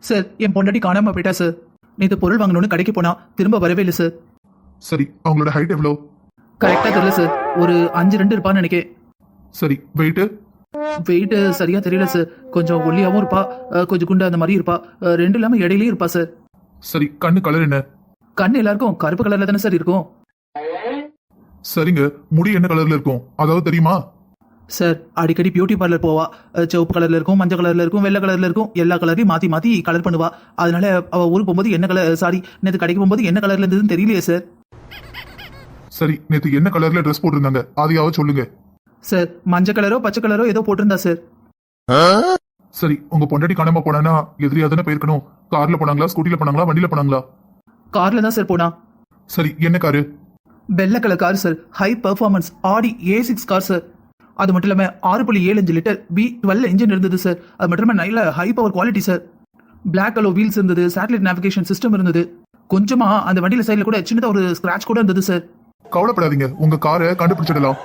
Sir என் பொண்டாட்டி காணாம போயிட்டா சார். நேற்று பொருள் வாங்கணும்னு கடைக்கு போனா திரும்ப வரவே இல்லை சார். சரி, அவங்களோட ஹைட் எவ்வளோ? கரெக்டா தெரியல சார். ஒரு 5'2" இருப்பான்னு நினைக்கிறேன். சரி, வெயிட்டு? வெயிட் சரியா தெரியல சார். கொஞ்சம் ஒல்லியாவும் இருப்பா, கொஞ்சம் குண்டா அந்த மாதிரி இருப்பா. ரெண்டு இல்லாம இடையிலயும் இருப்பா சார். சரி, கண்ணு கலர் என்ன? கண் எல்லாருக்கும் கருப்பு கலர்ல தானே சார் இருக்கும். சரிங்க, முடி என்ன கலர்ல இருக்கும் அதாவது தெரியுமா? சார் அடிக்கடி பியூட்டி பார்லர் போவா. சிவப்பு கலர்ல இருக்கும், மஞ்சள் கலர்ல இருக்கும், வெள்ளை கலர்ல இருக்கும். எல்லா கலரையும் மாத்தி மாத்தி கலர் பண்ணுவா. அதனால அவ ஊருக்கு போகும்போது என்ன கலர், சாரி நேற்று கடைக்கு போகும்போது என்ன கலர்ல இருந்ததுன்னு தெரியலையே சார். சரி, நேத்து என்ன கலர்ல ட்ரெஸ் போட்டிருந்தாங்க அதையாவது சொல்லுங்க. சார் மஞ்சள் கலரோ பச்சை கலரோ ஏதோ போட்டிருந்தா சார். சரி, உங்க பொண்டாட்டி காணாம போனானா எதிரியா தானே போயிருக்கணும். கார்ல போனாங்களா, ஸ்கூட்டில போனாங்களா, வண்டியில போனாங்களா? கார்ல தான் சார் போனா. சரி, என்ன காரு? வெள்ளை colour car sir. High performance ஆடி A6 கார் சார். அது மட்டும் இல்லாம 6.75 லிட்டர் V12 இன்ஜின் இருந்தது சார். அது மட்டும் இல்லாம நல்ல high power quality sir. Black colour wheels இருந்தது, சேட்டலைட் நேவிகேஷன் சிஸ்டம் இருந்தது. கொஞ்சமா அந்த வண்டியில சைடுல கூட சின்னதா ஒரு ஸ்கிராட்ச் கூட இருந்தது சார். கவலைப்படாதீங்க, உங்க காரை கண்டுபிடிச்சிடலாம்.